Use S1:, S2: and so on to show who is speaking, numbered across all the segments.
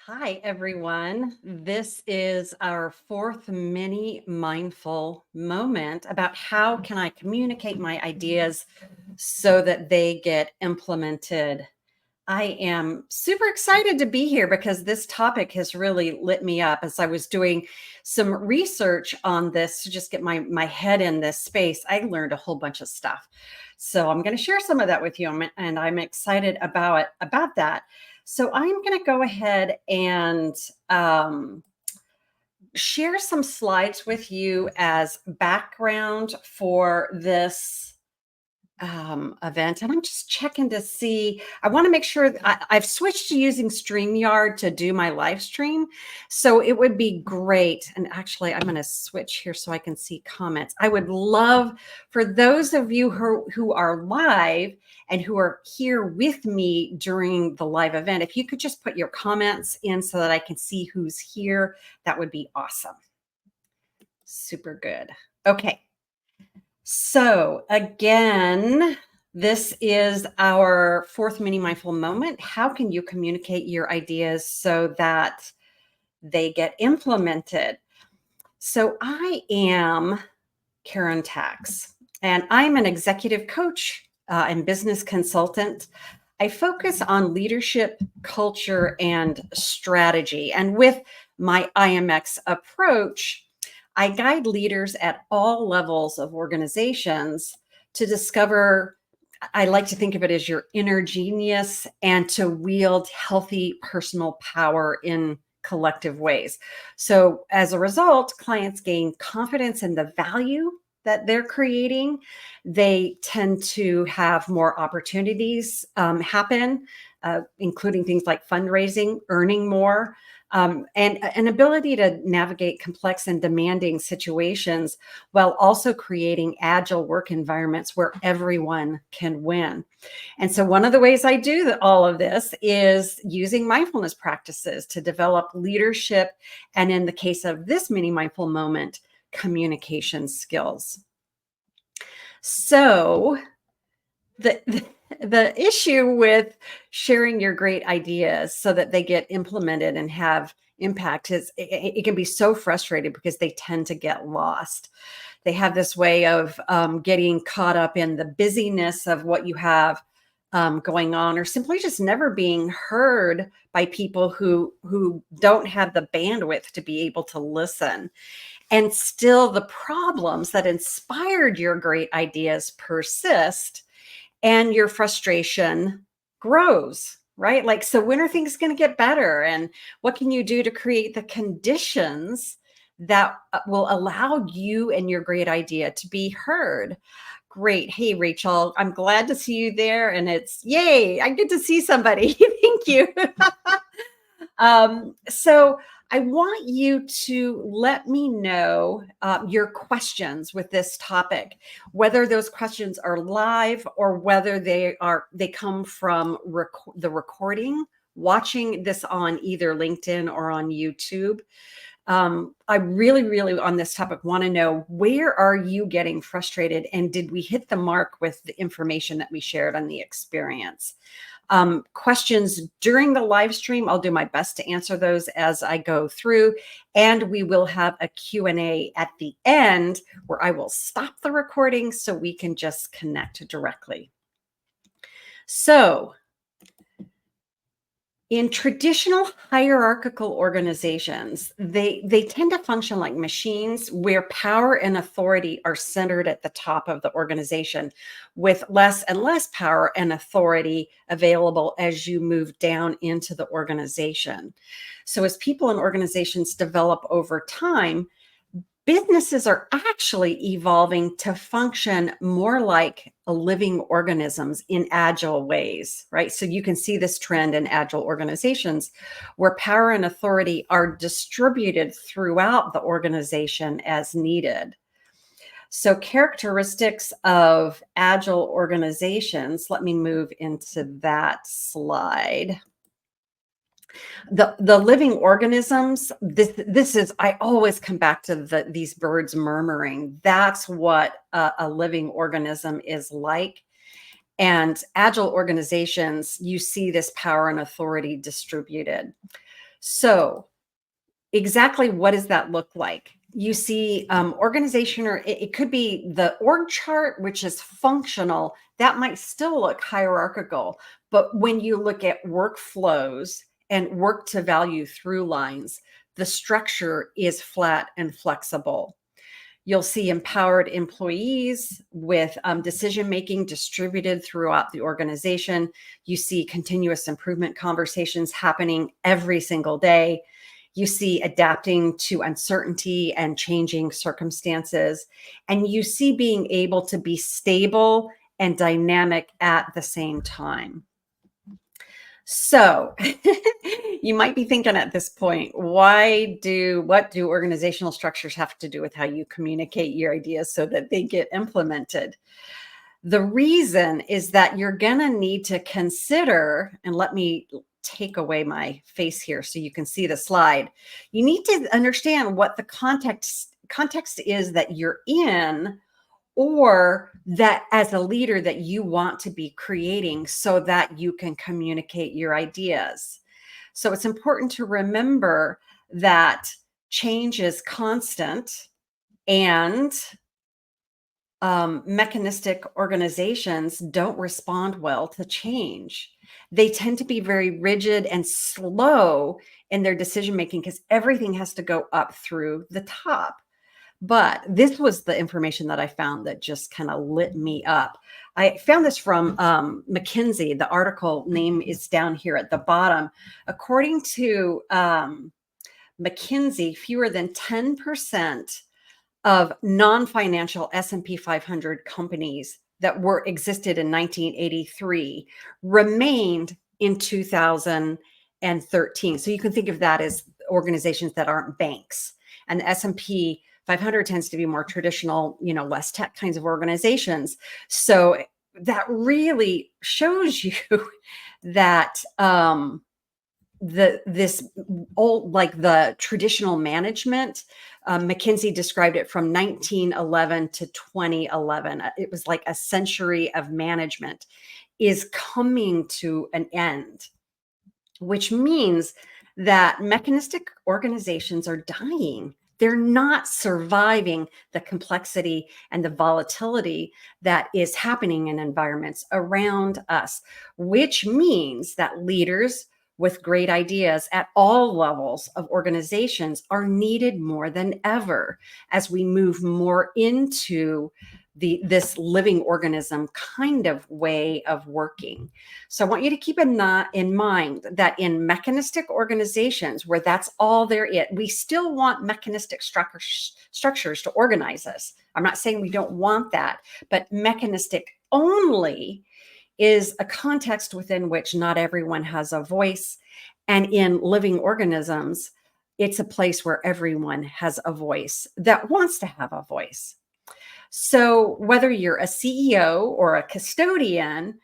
S1: Hi, everyone. This is our fourth mini mindful moment about how can I communicate my ideas so that they get implemented. I am super excited to be here because this topic has really lit me up as I was doing some research on this to just get my head in this space. I learned a whole bunch of stuff. So I'm going to share some of that with you and I'm excited about that. So I'm going to go ahead and share some slides with you as background for this event. And I'm just checking to see, I want to make sure I've switched to using StreamYard to do my live stream. So it would be great. And actually, I'm going to switch here so I can see comments. I would love for those of you who are live and who are here with me during the live event, if you could just put your comments in so that I can see who's here, that would be awesome. Super good. Okay. So again, this is our fourth mini mindful moment. How can you communicate your ideas so that they get implemented? So I am Karen Tax, and I'm an executive coach and business consultant. I focus on leadership, culture, and strategy. And with my IMX approach, I guide leaders at all levels of organizations to discover, I like to think of it as your inner genius, and to wield healthy personal power in collective ways. So as a result, clients gain confidence in the value that they're creating. They tend to have more opportunities happen, including things like fundraising, earning more, and an ability to navigate complex and demanding situations while also creating agile work environments where everyone can win. And so one of the ways I do all of this is using mindfulness practices to develop leadership, and in the case of this mini mindful moment, communication skills. So the issue with sharing your great ideas so that they get implemented and have impact is it can be so frustrating because they tend to get lost. They have this way of getting caught up in the busyness of what you have going on, or simply just never being heard by people who don't have the bandwidth to be able to listen. And still, the problems that inspired your great ideas persist, and your frustration grows, right? Like, so when are things going to get better? And what can you do to create the conditions that will allow you and your great idea to be heard? Great. Hey, Rachel, I'm glad to see you there. And it's yay, I get to see somebody. Thank you. So I want you to let me know your questions with this topic, whether those questions are live or whether they come from the recording, watching this on either LinkedIn or on YouTube. I really on this topic want to know, where are you getting frustrated, and did we hit the mark with the information that we shared on the experience? Questions during the live stream, I'll do my best to answer those as I go through, and we will have a Q&A at the end where I will stop the recording so we can just connect directly. So in traditional hierarchical organizations, they tend to function like machines where power and authority are centered at the top of the organization, with less and less power and authority available as you move down into the organization. So as people and organizations develop over time, businesses are actually evolving to function more like living organisms in agile ways, right? So you can see this trend in agile organizations where power and authority are distributed throughout the organization as needed. So characteristics of agile organizations, let me move into that slide. The living organisms, this is, I always come back to these birds murmuring. That's what a living organism is like. And agile organizations, you see this power and authority distributed. So, exactly what does that look like? You see, organization, or it could be the org chart, which is functional. That might still look hierarchical, but when you look at workflows and work to value through lines, the structure is flat and flexible. You'll see empowered employees with decision making distributed throughout the organization. You see continuous improvement conversations happening every single day. You see adapting to uncertainty and changing circumstances. And you see being able to be stable and dynamic at the same time. So you might be thinking at this point, what do organizational structures have to do with how you communicate your ideas so that they get implemented? The reason is that you're going to need to consider, and let me take away my face here so you can see the slide. You need to understand what the context is that you're in, or that as a leader that you want to be creating so that you can communicate your ideas. So it's important to remember that change is constant, and mechanistic organizations don't respond well to change. They tend to be very rigid and slow in their decision making because everything has to go up through the top. But this was the information that I found that just kind of lit me up. I found this from McKinsey. The article name is down here at the bottom. According to McKinsey, fewer than 10% of non-financial S&P 500 companies that were existed in 1983 remained in 2013. So you can think of that as organizations that aren't banks. And the S&P 500 tends to be more traditional, less tech kinds of organizations. So that really shows you that this old, like the traditional management, McKinsey described it from 1911 to 2011. It was like a century of management is coming to an end, which means that mechanistic organizations are dying. They're not surviving the complexity and the volatility that is happening in environments around us, which means that leaders with great ideas at all levels of organizations are needed more than ever as we move more into this living organism kind of way of working. So I want you to keep in mind that in mechanistic organizations where that's all there is, we still want mechanistic structures to organize us. I'm not saying we don't want that, but mechanistic only is a context within which not everyone has a voice. And in living organisms, it's a place where everyone has a voice that wants to have a voice. So whether you're a CEO or a custodian,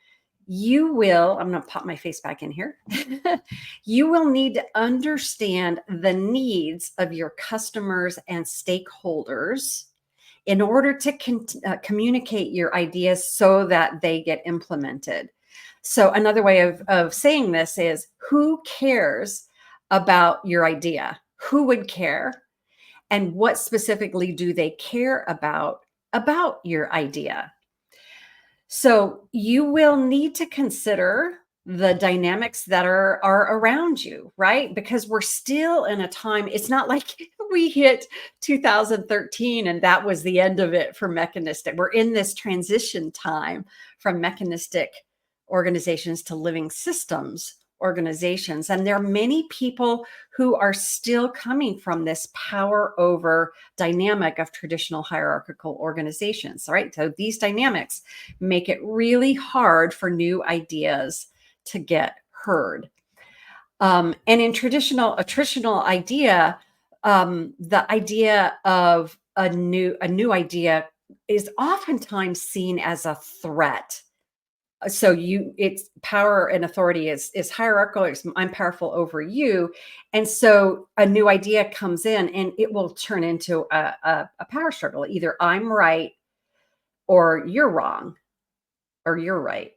S1: I'm going to pop my face back in here. You will need to understand the needs of your customers and stakeholders in order to communicate your ideas so that they get implemented. So another way of saying this is, who cares about your idea? Who would care? And what specifically do they care about your idea? So you will need to consider the dynamics that are around you, right? Because we're still in a time, it's not like we hit 2013 and that was the end of it for mechanistic. We're in this transition time from mechanistic organizations to living systems organizations. And there are many people who are still coming from this power over dynamic of traditional hierarchical organizations, right? So these dynamics make it really hard for new ideas to get heard. And in a traditional idea, the idea of a new idea is oftentimes seen as a threat. So it's power and authority is hierarchical. I'm powerful over you. And so a new idea comes in and it will turn into a power struggle. Either I'm right or you're wrong or you're right.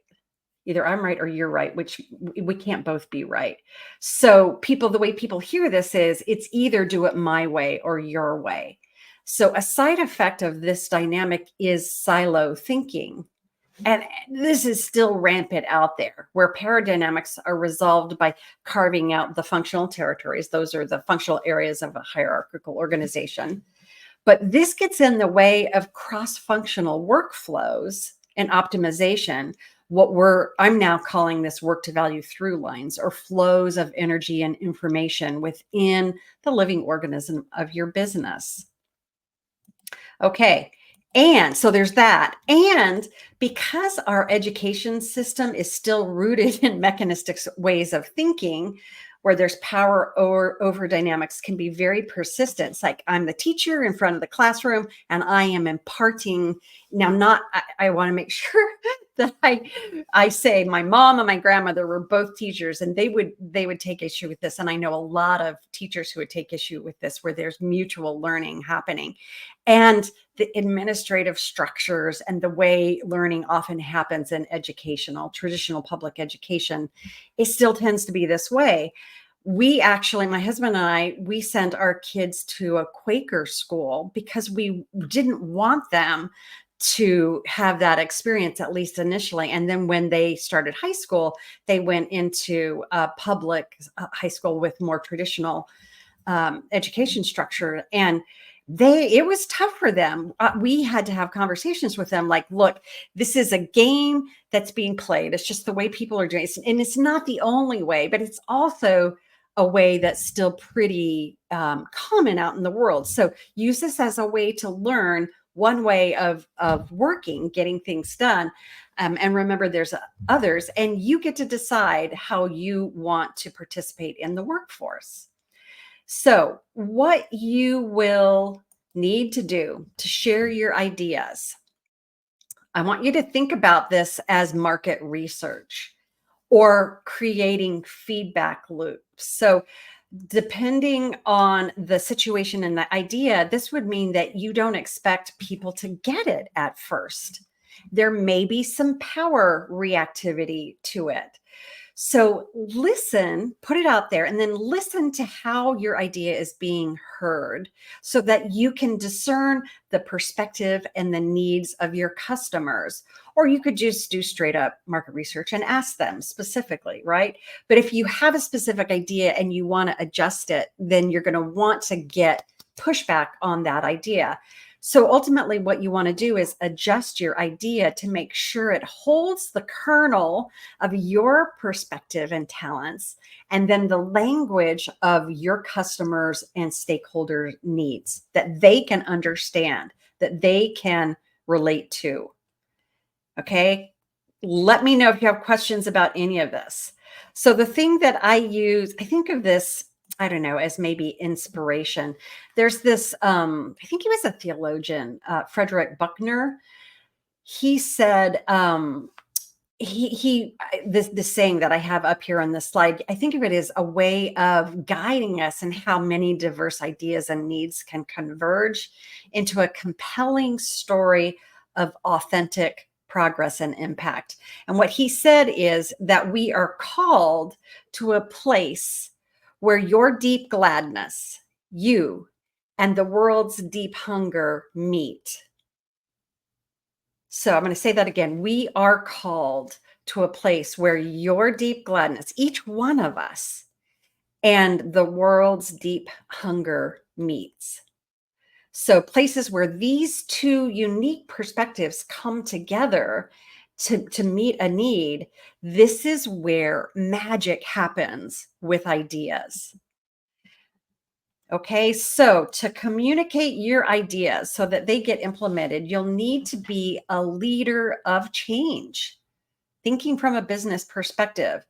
S1: Either I'm right or you're right, which we can't both be right. So the way people hear this is it's either do it my way or your way. So a side effect of this dynamic is silo thinking. And this is still rampant out there, where power dynamics are resolved by carving out the functional territories. Those are the functional areas of a hierarchical organization. But this gets in the way of cross-functional workflows and optimization. I'm now calling this work to value through lines, or flows of energy and information within the living organism of your business. Okay. And so there's that. And because our education system is still rooted in mechanistic ways of thinking, where there's power over dynamics can be very persistent. It's like I'm the teacher in front of the classroom and I am imparting. Now, I want to make sure that I say my mom and my grandmother were both teachers, and they would take issue with this. And I know a lot of teachers who would take issue with this, where there's mutual learning happening. And the administrative structures and the way learning often happens in traditional public education, it still tends to be this way. My husband and I, we sent our kids to a Quaker school because we didn't want them to have that experience, at least initially. And then when they started high school, they went into a public high school with more traditional education structure. And it was tough for them. We had to have conversations with them like, look, this is a game that's being played. It's just the way people are doing it. And it's not the only way, but it's also a way that's still pretty common out in the world. So use this as a way to learn one way of working, getting things done. And remember, there's others, and you get to decide how you want to participate in the workforce. So what you will need to do to share your ideas, I want you to think about this as market research or creating feedback loops. So depending on the situation and the idea, this would mean that you don't expect people to get it at first. There may be some power reactivity to it. So listen, put it out there, and then listen to how your idea is being heard so that you can discern the perspective and the needs of your customers. Or you could just do straight up market research and ask them specifically, right? But if you have a specific idea and you want to adjust it, then you're going to want to get pushback on that idea. So ultimately, what you want to do is adjust your idea to make sure it holds the kernel of your perspective and talents, and then the language of your customers and stakeholder needs that they can understand, that they can relate to. Okay. Let me know if you have questions about any of this. So the thing that I use, I think of this, I don't know, as maybe inspiration. There's this, I think he was a theologian, Frederick Buckner. He said, this saying that I have up here on the slide, I think of it as a way of guiding us in how many diverse ideas and needs can converge into a compelling story of authentic progress and impact. And what he said is that we are called to a place where your deep gladness, you, and the world's deep hunger meet. So I'm going to say that again. We are called to a place where your deep gladness, each one of us, and the world's deep hunger meets. So places where these two unique perspectives come together to meet a need, this is where magic happens with ideas. Okay, so to communicate your ideas so that they get implemented, you'll need to be a leader of change, thinking from a business perspective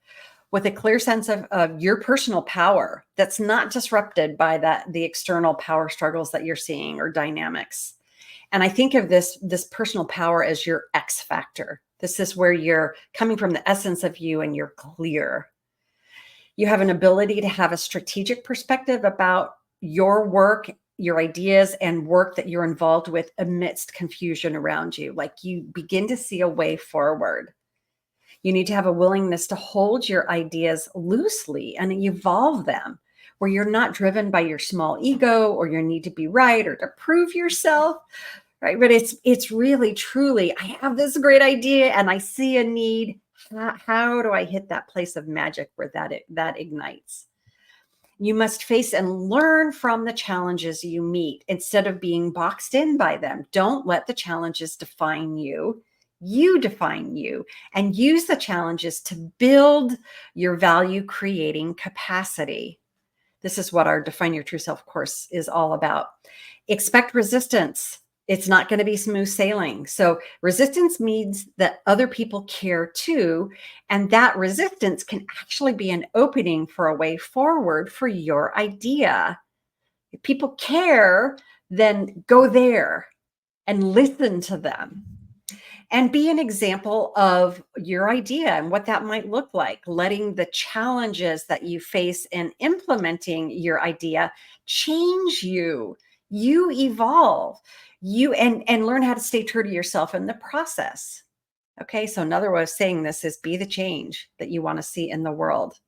S1: with a clear sense of your personal power that's not disrupted by the external power struggles that you're seeing or dynamics. And I think of this personal power as your X factor. This is where you're coming from the essence of you and you're clear. You have an ability to have a strategic perspective about your work, your ideas, and work that you're involved with amidst confusion around you. Like you begin to see a way forward. You need to have a willingness to hold your ideas loosely and evolve them, where you're not driven by your small ego or your need to be right or to prove yourself, right? But it's really truly, I have this great idea and I see a need. How do I hit that place of magic where that ignites? You must face and learn from the challenges you meet instead of being boxed in by them. Don't let the challenges define you. You define you, and use the challenges to build your value creating capacity. This is what our Define Your True Self course is all about. Expect resistance. It's not going to be smooth sailing. So, resistance means that other people care too. And that resistance can actually be an opening for a way forward for your idea. If people care, then go there and listen to them and be an example of your idea and what that might look like, letting the challenges that you face in implementing your idea change you. You evolve. You and learn how to stay true to yourself in the process. Okay, so another way of saying this is be the change that you want to see in the world.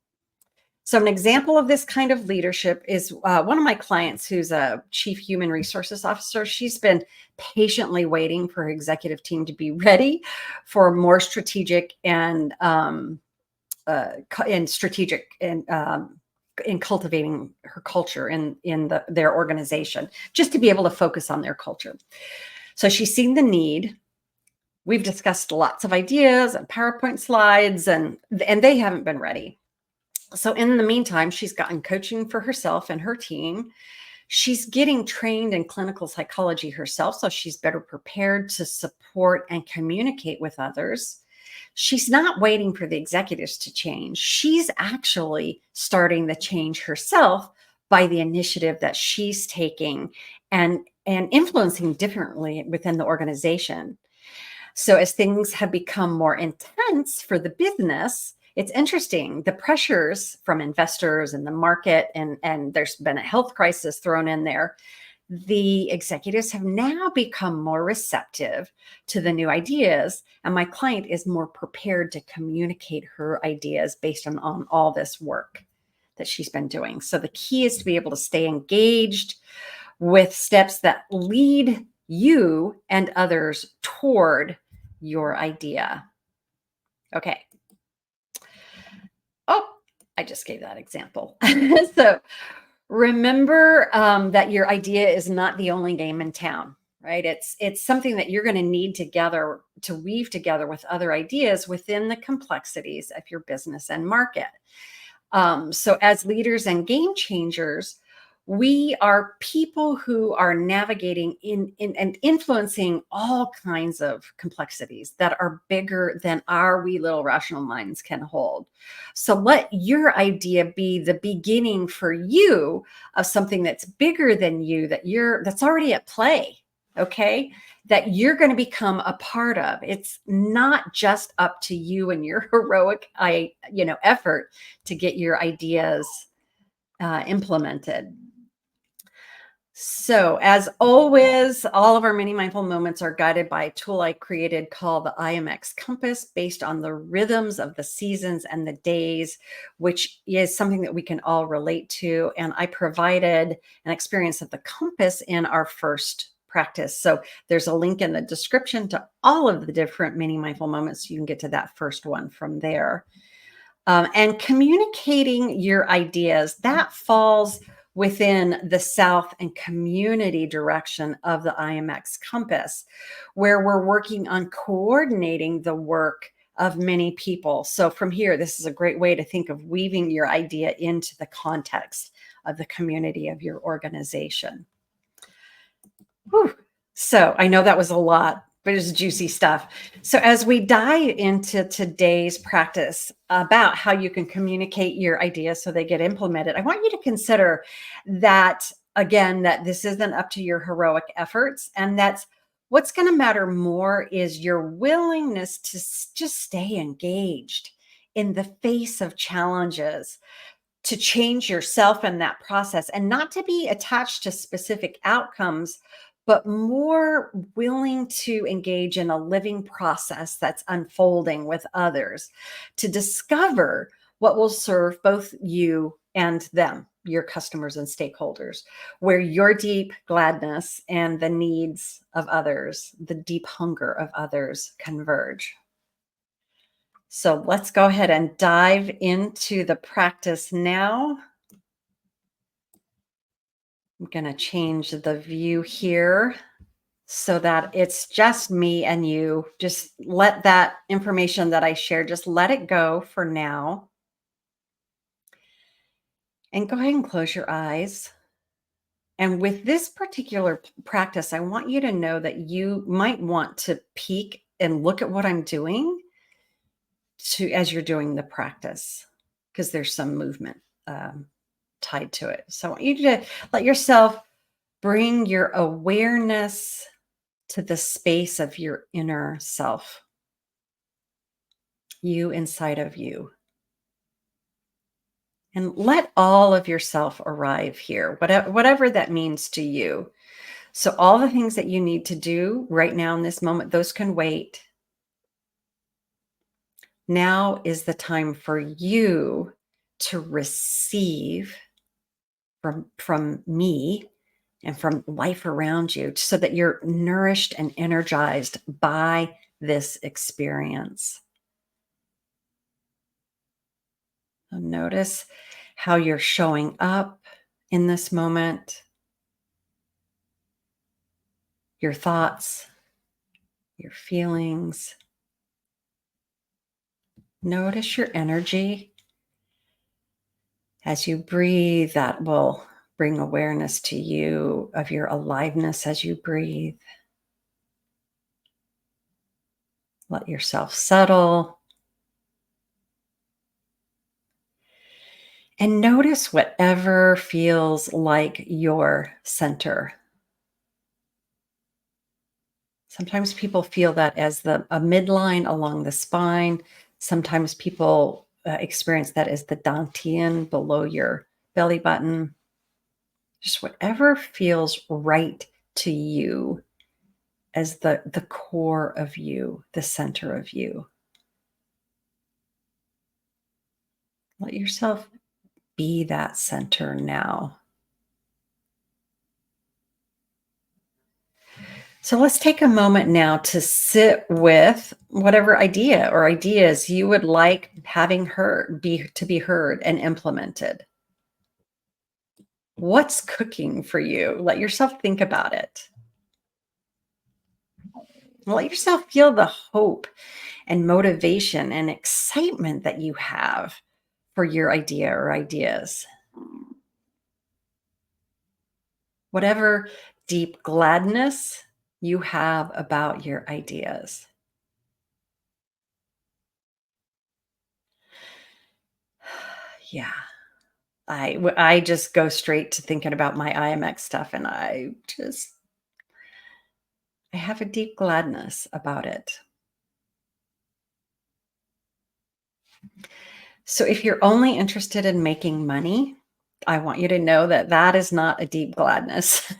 S1: So, an example of this kind of leadership is one of my clients who's a chief human resources officer. She's been patiently waiting for her executive team to be ready for more strategic and strategic and in cultivating her culture in their organization, just to be able to focus on their culture. So she's seen the need. We've discussed lots of ideas and PowerPoint slides, and they haven't been ready. So in the meantime, she's gotten coaching for herself and her team. She's getting trained in clinical psychology herself, so she's better prepared to support and communicate with others. She's not waiting for the executives to change. She's actually starting the change herself by the initiative that she's taking and influencing differently within the organization. So as things have become more intense for the business, it's interesting. The pressures from investors and the market, and there's been a health crisis thrown in there. The executives have now become more receptive to the new ideas, and my client is more prepared to communicate her ideas based on all this work that she's been doing. So the key is to be able to stay engaged with steps that lead you and others toward your idea. Okay. Oh, I just gave that example. So remember that your idea is not the only game in town, right? It's something that you're going to need together to weave together with other ideas within the complexities of your business and market. So as leaders and game changers, we are people who are navigating in and influencing all kinds of complexities that are bigger than our wee little rational minds can hold. So let your idea be the beginning for you of something that's bigger than you, that's already at play. Okay, that you're going to become a part of. It's not just up to you and your heroic effort to get your ideas implemented. So, as always, all of our mini mindful moments are guided by a tool I created called the IMX Compass, based on the rhythms of the seasons and the days, which is something that we can all relate to. And I provided an experience of the compass in our first practice. So, there's a link in the description to all of the different mini mindful moments. You can get to that first one from there. And communicating your ideas, that falls within the self and community direction of the IMX Compass, where we're working on coordinating the work of many people. So from here, this is a great way to think of weaving your idea into the context of the community of your organization. Whew. So I know that was a lot, but it's juicy stuff. So as we dive into today's practice about how you can communicate your ideas so they get implemented, I want you to consider that, again, that this isn't up to your heroic efforts, and that's what's going to matter more is your willingness to just stay engaged in the face of challenges, to change yourself in that process, and not to be attached to specific outcomes, but more willing to engage in a living process that's unfolding with others to discover what will serve both you and them, your customers and stakeholders, where your deep gladness and the needs of others, the deep hunger of others converge. So let's go ahead and dive into the practice now. I'm going to change the view here so that it's just me and you. Just let that information that I shared, just let it go for now. And go ahead and close your eyes. And with this particular practice, I want you to know that you might want to peek and look at what I'm doing as you're doing the practice, because there's some movement tied to it. So I want you to let yourself bring your awareness to the space of your inner self, you inside of you. And let all of yourself arrive here, whatever that means to you. So, all the things that you need to do right now in this moment, those can wait. Now is the time for you to receive from me and from life around you so that you're nourished and energized by this experience. So notice how you're showing up in this moment, your thoughts, your feelings. Notice your energy. As you breathe, that will bring awareness to you of your aliveness as you breathe. Let yourself settle. And notice whatever feels like your center. Sometimes people feel that as a midline along the spine. Sometimes people experience that as the dantian below your belly button. Just whatever feels right to you as the core of you, the center of you. Let yourself be that center now. So let's take a moment now to sit with whatever idea or ideas you would like having heard to be heard and implemented. What's cooking for you? Let yourself think about it. Let yourself feel the hope and motivation and excitement that you have for your idea or ideas. Whatever deep gladness you have about your ideas. Yeah. I just go straight to thinking about my IMX stuff, and I have a deep gladness about it. So if you're only interested in making money, I want you to know that that is not a deep gladness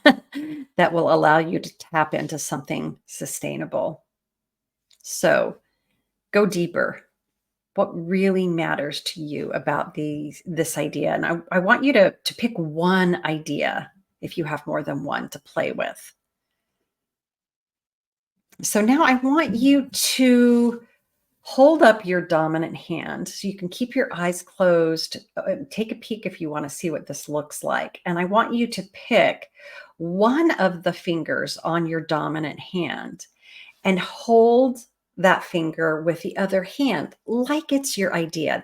S1: that will allow you to tap into something sustainable. So go deeper. What really matters to you about this idea? And I want you to pick one idea if you have more than one to play with. So now I want you to hold up your dominant hand so you can keep your eyes closed. Take a peek if you want to see what this looks like. And I want you to pick one of the fingers on your dominant hand and hold that finger with the other hand like it's your idea.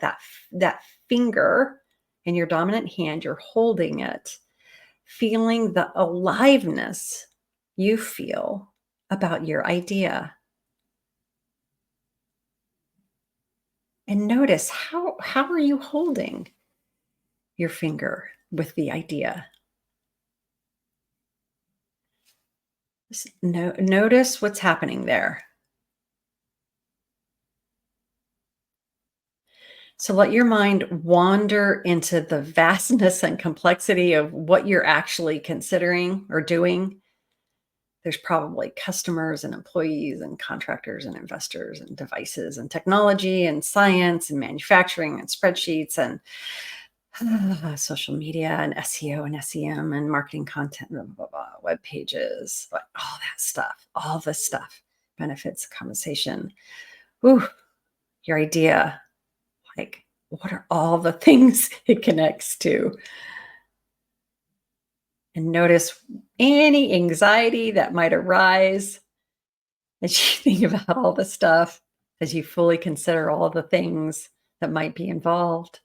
S1: That finger in your dominant hand, you're holding it, feeling the aliveness you feel about your idea. And notice how are you holding your finger with the idea? Notice what's happening there. So let your mind wander into the vastness and complexity of what you're actually considering or doing. There's probably customers and employees and contractors and investors and devices and technology and science and manufacturing and spreadsheets and social media and SEO and SEM and marketing content, blah, blah, blah, web pages, like all that stuff, all this stuff benefits conversation. Ooh, your idea, like what are all the things it connects to? And notice any anxiety that might arise as you think about all the stuff, as you fully consider all the things that might be involved.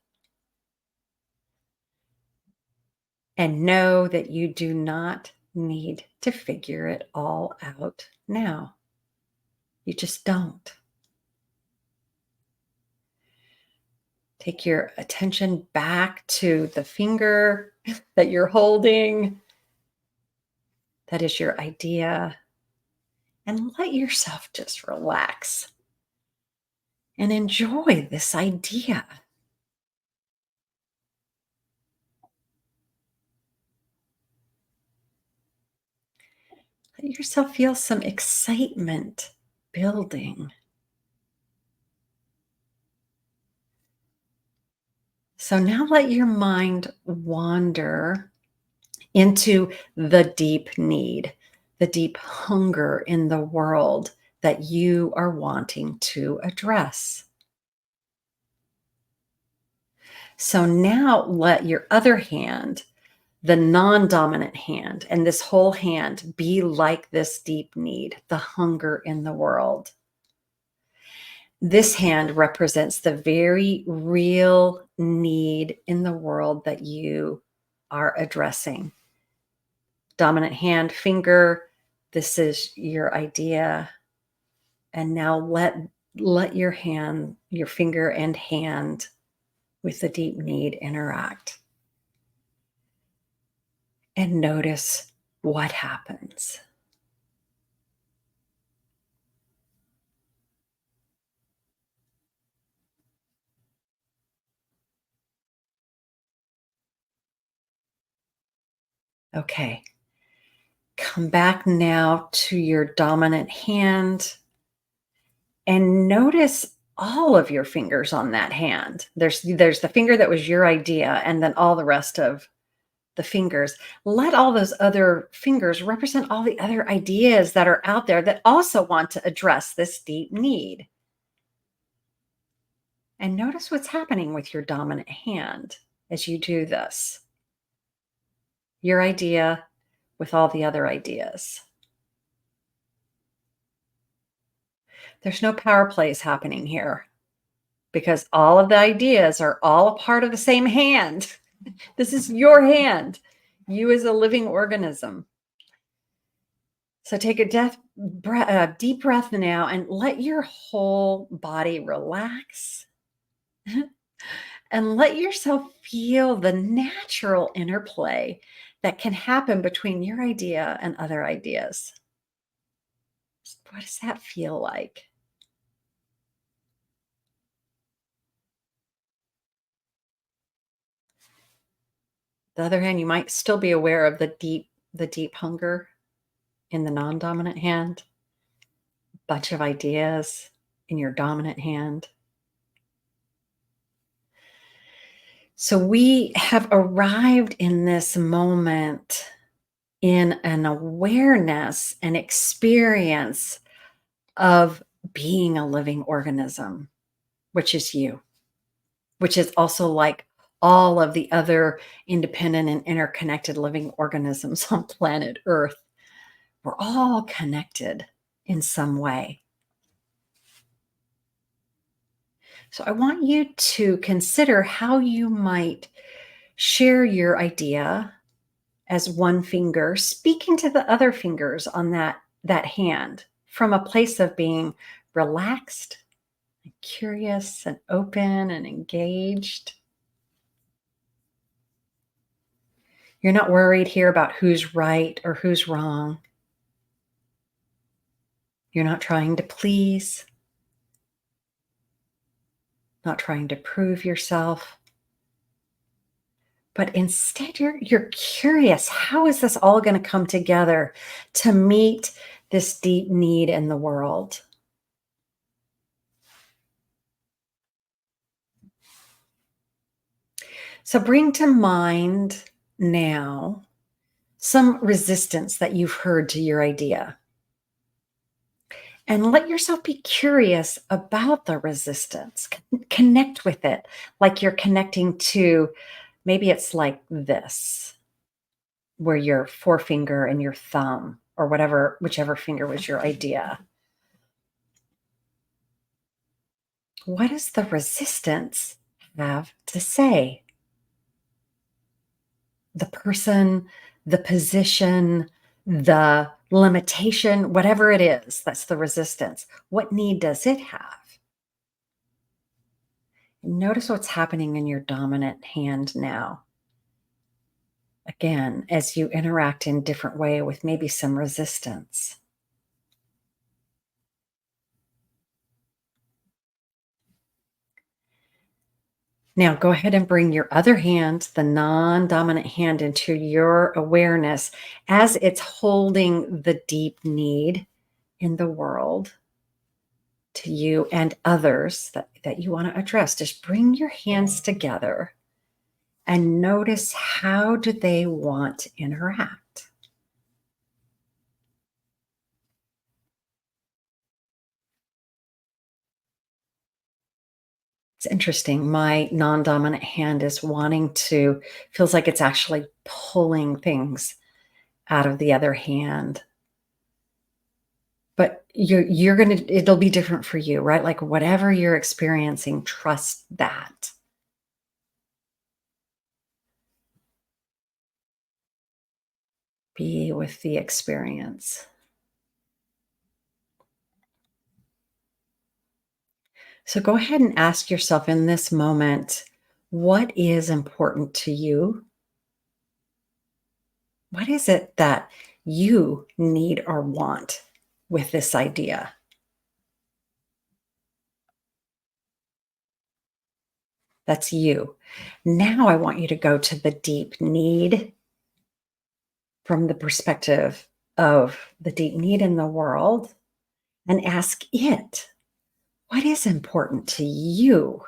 S1: And know that you do not need to figure it all out now. You just don't. Take your attention back to the finger that you're holding. That is your idea. And let yourself just relax and enjoy this idea. Let yourself feel some excitement building. So now let your mind wander into the deep need, the deep hunger in the world that you are wanting to address. So now let your other hand, the non dominant hand, and this whole hand be like this deep need, the hunger in the world. This hand represents the very real need in the world that you are addressing. Dominant hand, finger, this is your idea. And now let your hand, your finger and hand with the deep need interact. And notice what happens. Okay. Come back now to your dominant hand and notice all of your fingers on that hand. There's the finger that was your idea and then all the rest of the fingers. Let all those other fingers represent all the other ideas that are out there that also want to address this deep need. And notice what's happening with your dominant hand as you do this. Your idea with all the other ideas. There's no power plays happening here because all of the ideas are all a part of the same hand. This is your hand, you as a living organism. So take a deep breath now and let your whole body relax and let yourself feel the natural interplay that can happen between your idea and other ideas. What does that feel like? The other hand, you might still be aware of the deep hunger in the non-dominant hand, bunch of ideas in your dominant hand. So we have arrived in this moment in an awareness and experience of being a living organism, which is you, which is also like all of the other independent and interconnected living organisms on planet Earth. We're all connected in some way. So I want you to consider how you might share your idea as one finger, speaking to the other fingers on that hand from a place of being relaxed, and curious, and open and engaged. You're not worried here about who's right or who's wrong. You're not trying to please, not trying to prove yourself. But instead, you're curious, how is this all going to come together to meet this deep need in the world? So bring to mind now some resistance that you've heard to your idea. And let yourself be curious about the resistance. Connect with it like you're connecting to, maybe it's like this, where your forefinger and your thumb, or whatever, whichever finger was your idea. What does the resistance have to say? The person, the position, the limitation, whatever it is, that's the resistance. What need does it have? Notice what's happening in your dominant hand now. Again, as you interact in different way with maybe some resistance. Now go ahead and bring your other hand, the non-dominant hand, into your awareness as it's holding the deep need in the world to you and others that you want to address. Just bring your hands together and notice, how do they want to interact? It's interesting. My non-dominant hand is wanting to, feels like it's actually pulling things out of the other hand. But you're gonna, it'll be different for you, right? Like whatever you're experiencing, trust that. Be with the experience. So go ahead and ask yourself in this moment, what is important to you? What is it that you need or want with this idea? That's you. Now I want you to go to the deep need from the perspective of the deep need in the world and ask it, what is important to you?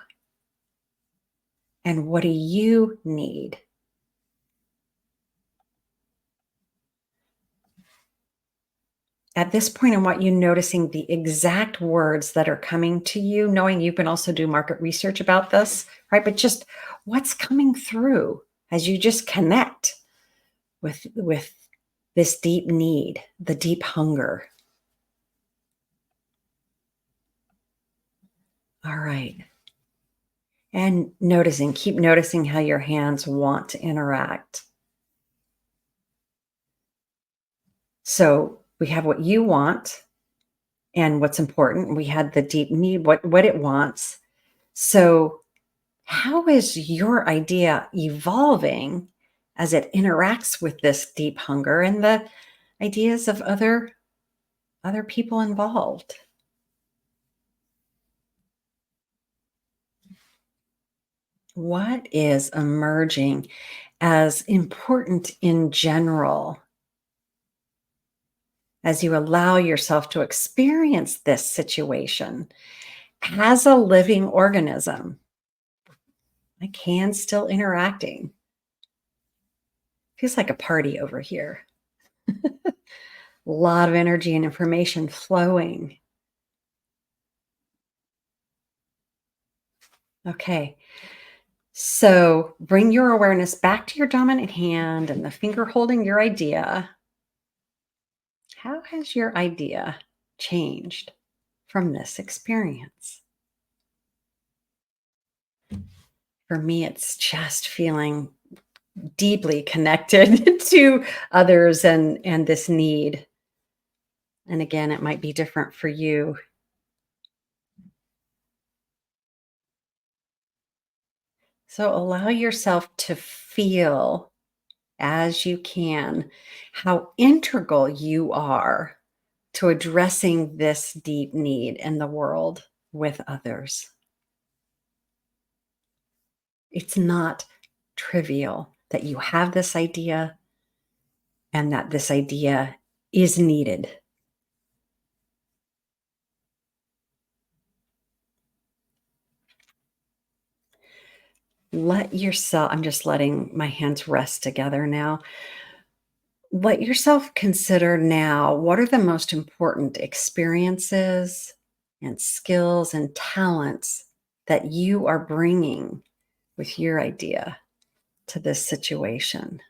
S1: And what do you need? At this point, I want you noticing the exact words that are coming to you, knowing you can also do market research about this, right? But just what's coming through as you just connect with this deep need, the deep hunger. All right. And noticing, keep noticing how your hands want to interact. So we have what you want and what's important. We had the deep need, what it wants. So how is your idea evolving as it interacts with this deep hunger and the ideas of other people involved? What is emerging as important in general as you allow yourself to experience this situation as a living organism, like hands still interacting? Feels like a party over here. A lot of energy and information flowing. Okay. So bring your awareness back to your dominant hand and the finger holding your idea. How has your idea changed from this experience? For me, it's just feeling deeply connected to others and this need. And again, it might be different for you. So allow yourself to feel as you can how integral you are to addressing this deep need in the world with others. It's not trivial. that you have this idea and that this idea is needed. Let yourself, I'm just letting my hands rest together now. Let yourself consider now what are the most important experiences and skills and talents that you are bringing with your idea to this situation.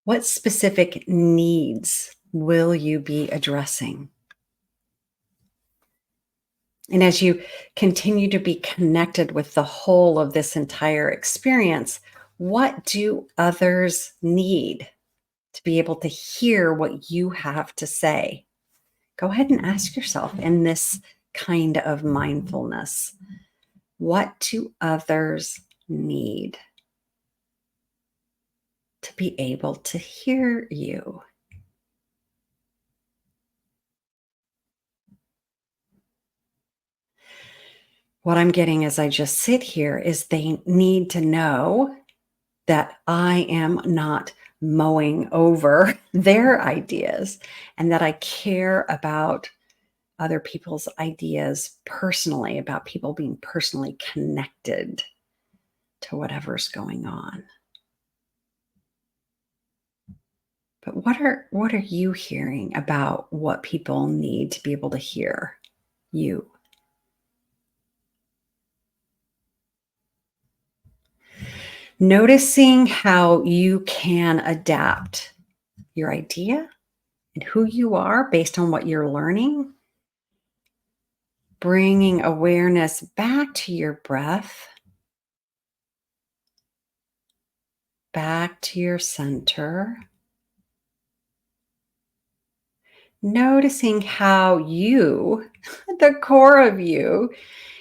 S1: What specific needs will you be addressing? And as you continue to be connected with the whole of this entire experience, what do others need to be able to hear what you have to say? Go ahead and ask yourself in this kind of mindfulness, what do others need to be able to hear you? What I'm getting as I just sit here is they need to know that I am not mowing over their ideas and that I care about other people's ideas personally, about people being personally connected to whatever's going on. But what are you hearing about what people need to be able to hear you? Noticing how you can adapt your idea and who you are based on what you're learning, bringing awareness back to your breath, back to your center, noticing how you, the core of you,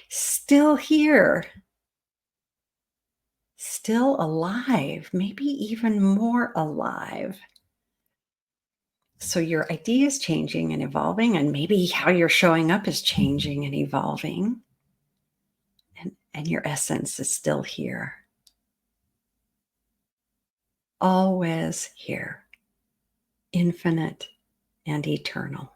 S1: still here, still alive, maybe even more alive. So your idea is changing and evolving, and maybe how you're showing up is changing and evolving, and your essence is still here, always here, infinite and eternal.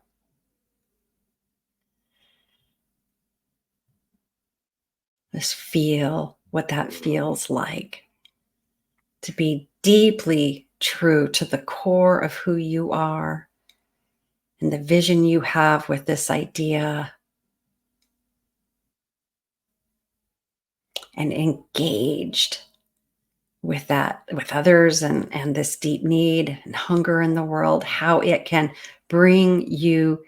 S1: Just feel what that feels like to be deeply true to the core of who you are and the vision you have with this idea, and engaged with that, with others, and this deep need and hunger in the world, how it can bring you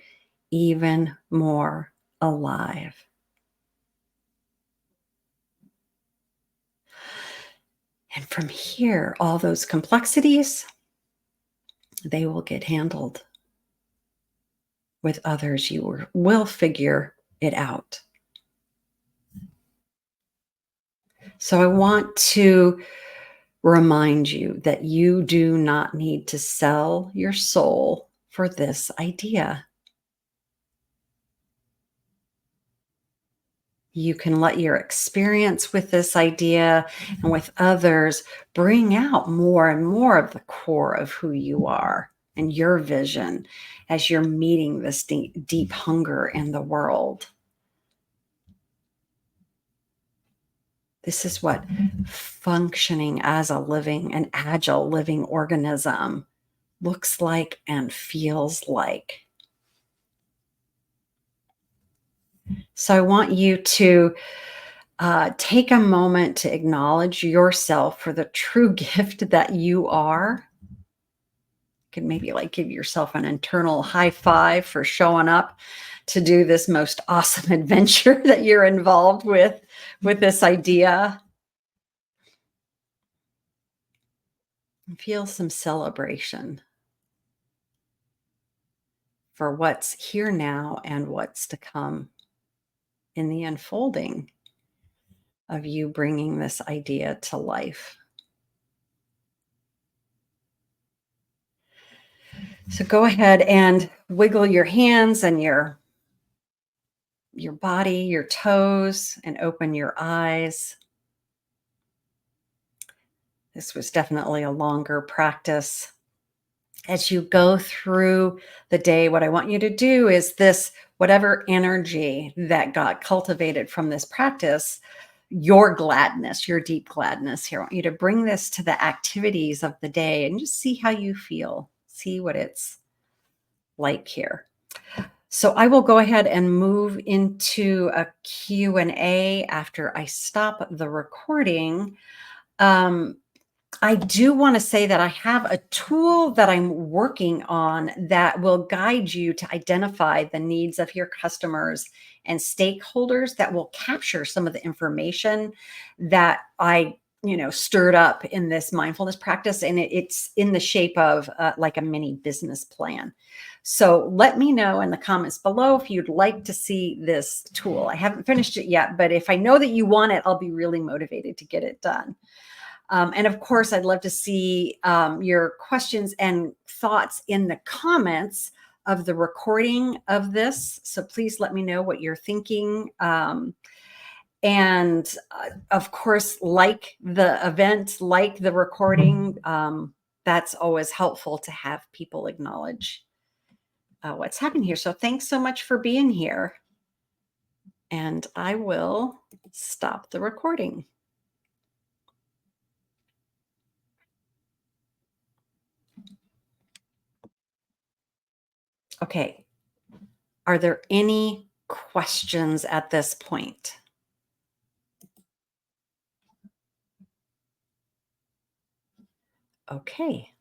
S1: even more alive. And from here, all those complexities, they will get handled with others. You will figure it out. So I want to remind you that you do not need to sell your soul for this idea. You can let your experience with this idea and with others bring out more and more of the core of who you are and your vision as you're meeting this deep hunger in the world. This is what functioning as a living, an agile living organism looks like and feels like. So I want you to take a moment to acknowledge yourself for the true gift that you are. You can maybe like give yourself an internal high five for showing up to do this most awesome adventure that you're involved with this idea. And feel some celebration for what's here now and what's to come in the unfolding of you bringing this idea to life. So go ahead and wiggle your hands and your body, your toes, and open your eyes. This was definitely a longer practice. As you go through the day, what I want you to do is this whatever energy that got cultivated from this practice, your gladness, your deep gladness here. I want you to bring this to the activities of the day and just see how you feel. See what it's like here. So I will go ahead and move into a Q&A after I stop the recording. Um, I do want to say that I have a tool that I'm working on that will guide you to identify the needs of your customers and stakeholders that will capture some of the information that I stirred up in this mindfulness practice. And it's in the shape of like a mini business plan. So let me know in the comments below if you'd like to see this tool. I haven't finished it yet, but if I know that you want it, I'll be really motivated to get it done. And of course, I'd love to see your questions and thoughts in the comments of the recording of this. So please let me know what you're thinking. And of course, like the event, like the recording, that's always helpful to have people acknowledge what's happening here. So thanks so much for being here. And I will stop the recording. Okay. Are there any questions at this point? Okay.